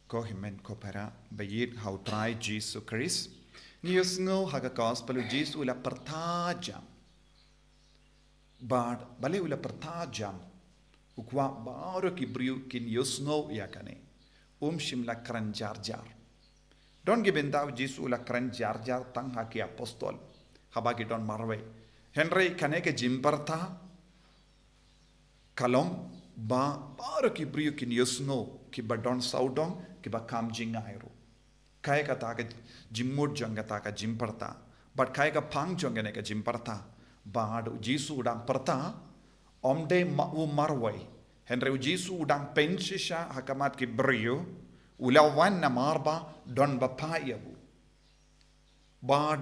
ko himen ko para bayit how try jisu Christ nius ngo haga gospel jisu la pertajam bad bale ula pertajam ukwa baru ki briu kin yus ngo yakane shimla kran jar jar don gibenda jisu la kran jar jar tang haki apostol habagi don marwe henry kane ke jimparta kalong baru ki briu kin yus ngo ki badon saudong ki ba kam jingairu kai ka ta ka jimmut janga ta ka jimparta but kai ka pang jonga ne ka jimparta bad jisu udang perta omde u marwai henry jisu udang pensisha hakamat ki brio ulawan na marba don bapa yabu bad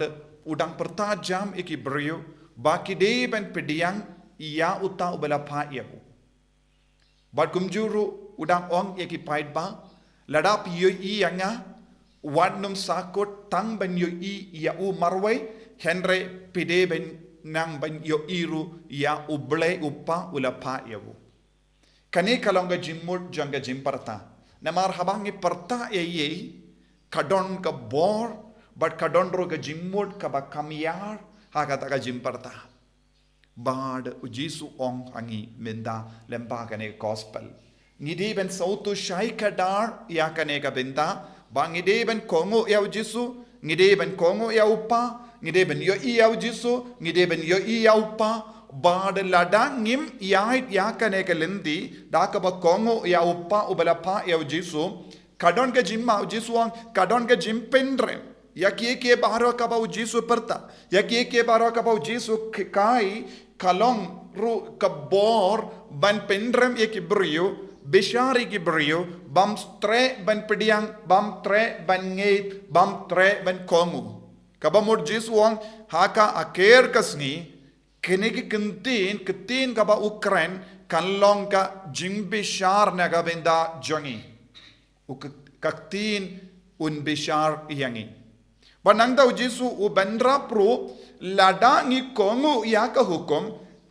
udang perta jam iki brio baki de ben pediang ia uta ubala pa yabu bad kumjuru udang ong eki pait ba ladap yo i anga wanum sakot tang ben yo i ya u marwai henry pide ben nang ban yo iru ya uble uppa ulapa yabu kane kalonga jimmut janga jimparta namar habangi parta ye kadon ka bor but kadon ro ga jimmut ka ba kamyar haga ta ga jimparta bad jisu ong angi menda lemba kane gospel ngidi ben sautu shai kadar ya kane ka benda bangide ben kongo ya jisu ngide ben kongo ya uppa ngide ben yo i ya jisu ngide ben yo i ya uppa bad ladangim yait ya kane ka lendi daka ba kongo ya uppa ubala pa ya jisu kadon ka jimma jisu ang kadon ka jimpendre ya ke baro ka ba jisu perta ya ke baro ka ba jisu kai kalong ru ka bor ban pendrem ye ki brio bishari ki brio bam tre ban pediang bam tre ban ngeit bam tre ban kongu kabamur jisuang haka aker kasni kenegi kentin kaba Ukraine kanlong ka jingbishar naga benda jongi kaktin un bishar yangi banangda jisu u bandra pro lada ngi kongu ya ka hukum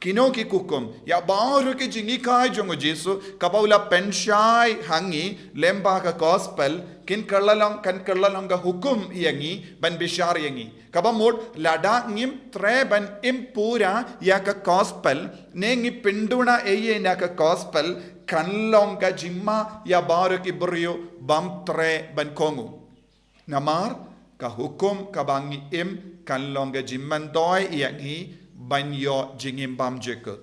kino ki kukum ya baru ki jingi kai jongo jisu kabaula penshai hangi lemba ka gospel kan kallalang ka hukum yangi ban bishar yangi kabamod lada ngim tre ban impura ya ka gospel nengi pinduna eye na ka gospel kanlong ka jimma ya baru ki brio bam tre ban kongu namar ka hukum kabangi im kanlong ka jimman doi yangi banyo jingim bam jekut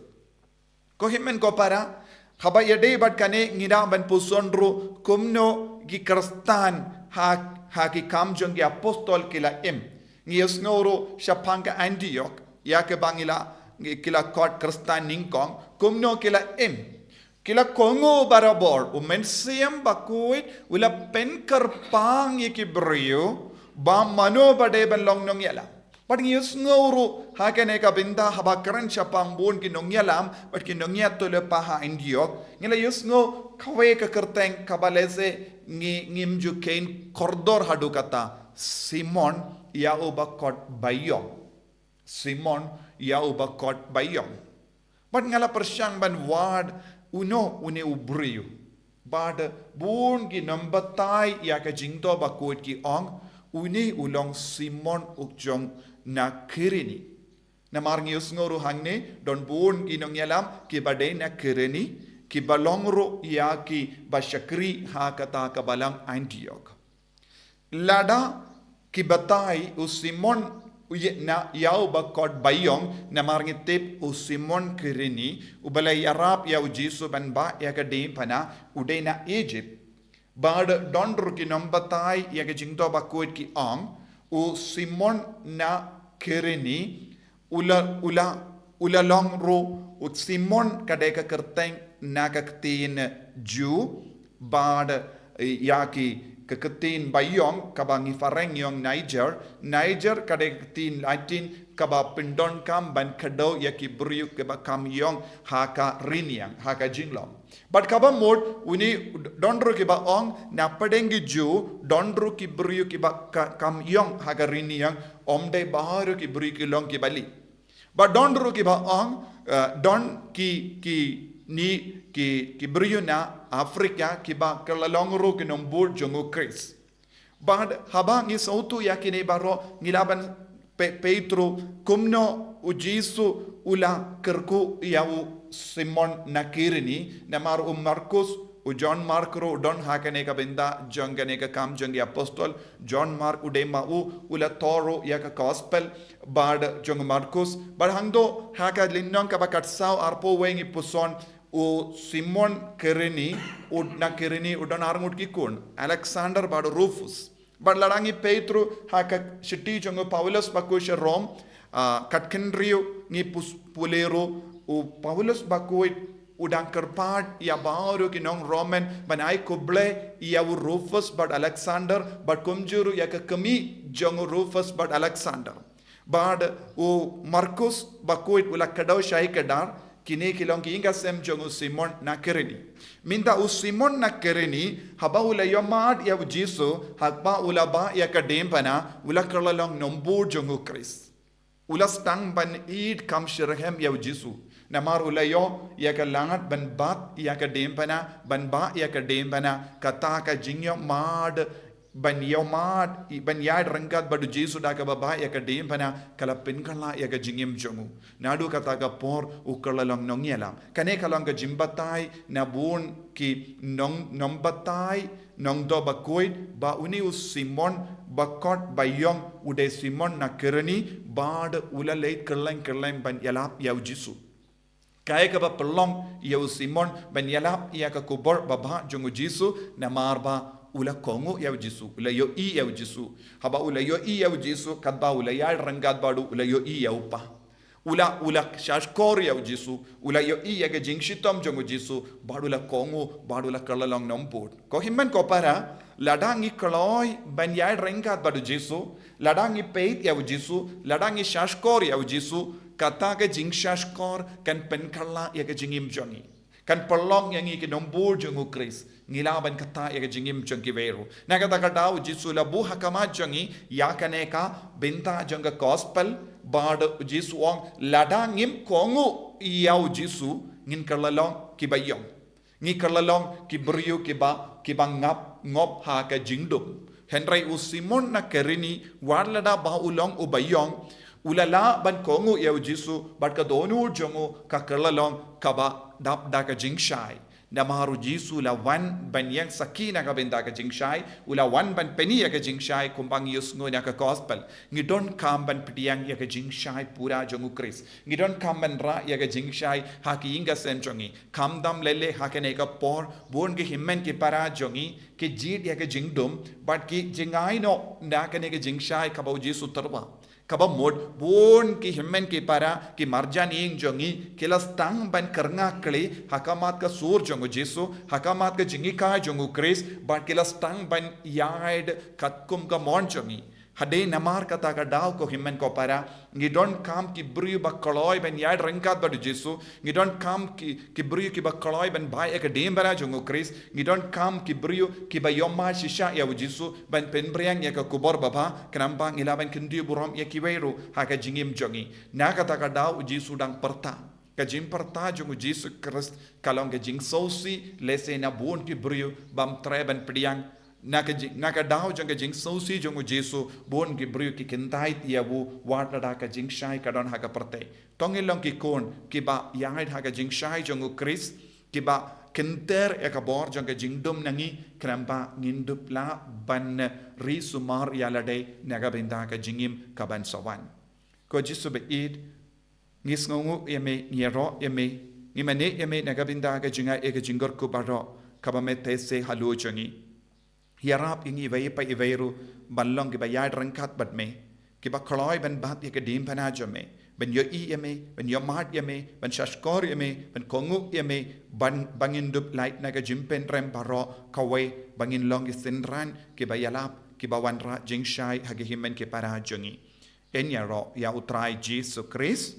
ko himen ko para haba yede bat kane ngira ban pusonru kumno gi kristan ha ki kam jongi apostol kila ngios ngoro shapanga Antioch ya ke bangila kila kot kristan ningkong kumno kila kila kongo barabor umensiam bakuit ula penker pang ikibrio ba mano bade ban long nong yala but ngios ngoro hakane ka binda habakaran chapang bon ki nongyalam but ki nongya to le paha Antioch ngila yus ngo kawe ka kerteng kabalese ngimju kain kordor hadukata Simon ya ubakot bayong Simon ya ubakot bayong but ngala persyang ban wad une ubriu bad bon ki nambatai ya ka jingto bakut ki ong uni ulong Simon ukjong na Kirini na marngius ngoru hangne don bon ginong yalam ki bade na Kirini ki balongro ya ki bashakri ha kata ka balang Antioch lada ki batai u Simon na yau bakot bayong na marngitip u Simon Kirini ubala iarap ya jisu ban ba ya ka diengphna ude na Egypt bad don ruki nambatai ya ka jingto bakuit ki ong u Simon na Kirini ula long ro u Simon kadeka kerteng na kaktin Jew bad yaki kakatin bayong kabangi fareng yong Niger kadekatin Latin kaba pindon kam ban kado yaki buriu kaba kam yong haka riniang haka jinglong but kaba mod uni donru kiba ong na padengi Jew donru ki buriu kiba kam yong haka riniang omde baharu ki buriu ki long ki bali But don't ru ki ba ong don ki ni ki Bruna Africa ki ba kalalong ru ki nombur jongo Chris. But habang isautu yakini baro ngilaban Petro kumno u jisu ula kerku yau Simon na Kirini na maru Marcus u John Mark ro don hakane ka benda jangane ka kam jangi apostol John Mark udema ula toro ya ka gospel bad jong Marcus but hangdo haka linnong ka bakatsao arpo wengi puson u Simon Kirini u na Kirini udon arngut kikun Alexander bad Rufus but ladangi Petro haka shiti jong Paulus bakusha Rome katkenrio ni pulero u Paulus bakuit udang kerpat ya baru kinong Roman banai kuble ya Rufus but Alexander but kumjuru ya kemi jong Rufus but Alexander but u Marcus bakuit ula kadau shahi kadar kini kilong kiinga sem jong Simon na Kirini minta u Simon na Kirini haba ula yomad ya jisu haba ula ba ya kadempana ula kerlalong nombur jong Chris ula stang ban id kam shirhem ya jisu namar ulayo ya ka langat ban bat ya ka dempana ban ba ya ka dempana kata ka jingyo mad ban yo mad ban yad rangkat badu jisu da ka baba ya ka dempana kala pinkala ya ka jingim jongu nadu kata ka por ukalalong nongyela kane kalong ka jimbatai na bun ki nombatai nong do bakoy ba uni us Simon bakot bayong ude Simon na Kirini bad ula leit kerleng ban yalap ya jisu kaya ka ba pelong ya Simon ban yalap ya ka kubor baba jongu jisu na marba ula kongo ya jisu ula yo i ya jisu haba ula yo i ya jisu kadba ula ya rangat badu ula yo i ya upa ula shashkor ya jisu ula yo i ya ka jingshitom jongu jisu badu la kongo badu la kalalong nomput ko himmen ko para ladangi kaloi ban ya rangat badu jisu ladangi peit ya jisu ladangi shashkor ya jisu kata ke jingshashkor kan penkala ya ke jingim jongi kan pelong yang iki nombur jongu Chris ngilaban kata ya ke jingim jongi veru na kata kadau jisu la bu hakama jongi ya kaneka benta jonga gospel bad jisu ong ladangim kongu yau jisu ngin kalalong ki bayong ngi kalalong ki briyu ki ba ngop ha ka jingdum henry u Simon na Kirini warlada ba ulong u bayong ulala ban kongu ya jisu bat ka donu jongu ka kerlalong kaba dap da ka jingshai na maru jisu la wan ban yang sakina ka benda ka jingshai ula wan ban peni ya ka jingshai kumbang yus ngo na ka gospel ngidon kam ban pitiang ya ka jingshai pura jongu Chris ngidon kam ban ra ya ka jingshai ha ki inga sen jongi kam dam lele ha ka ne ka por bon ke himmen ki para jongi ke jid ya ka jingdum bat ki jingai no na ka ne ka jingshai ka bau jisu tarwa kaba mod bon ki himmen ki para ki marjan ing jongi kilas tang ban karnga kli hakamat ka sur jongu jisu hakamat ka jingi ka jongu Chris but kilas tang ban yaid katkum ka mon jongi hade namar kata ka daw ko himmen ko para ngidon kam ki bru ba koloi ben yaid rangkat badu jisu ngidon kam ki bru ki ba koloi ben bai ek dem bara jongu Chris ngidon kam ki bru ki ba yomma shisha ya jisu ben penbriang ya ka kubor baba kenamba ngilaban kendi burom ya ki weiru ha ka jingim jongi na kata ka daw jisu dang perta ka jim perta jongu jisu Christ kalong ka jing sosi lese na bon ki bru bam treben priang naka daw jang jing sosi jongu jisu bon ki bru ki kentai tiabu wada ka jing shai kadon ha ka perte tongilong ki kon ki ba yaid ha ka jing shai jongu Chris ki ba kenter ya ka bor jang jing dum nangi kramba ngindup la ban ri sumar yalade naga benda ka jingim ka ban sawan ko jisu be id ngis ngongu yeme niero yeme ngimane yeme naga benda ka jinga e ka jingor ko baro ka ba mete se halu jangi iarap ingi pa iveru ballong ki ba yad rangkat bat me ki ba khloi ban bat ye ke diengphna jome ben yo i yeme ben yo mat yeme ben shashkor yeme ben kongu yeme ban bangin dup light na ka jimpen rem baro kawe bangin long isinran ki ba yalap ki ba wanra jingshai hage himmen ki para jongi en ya ro ya utrai jisu Christ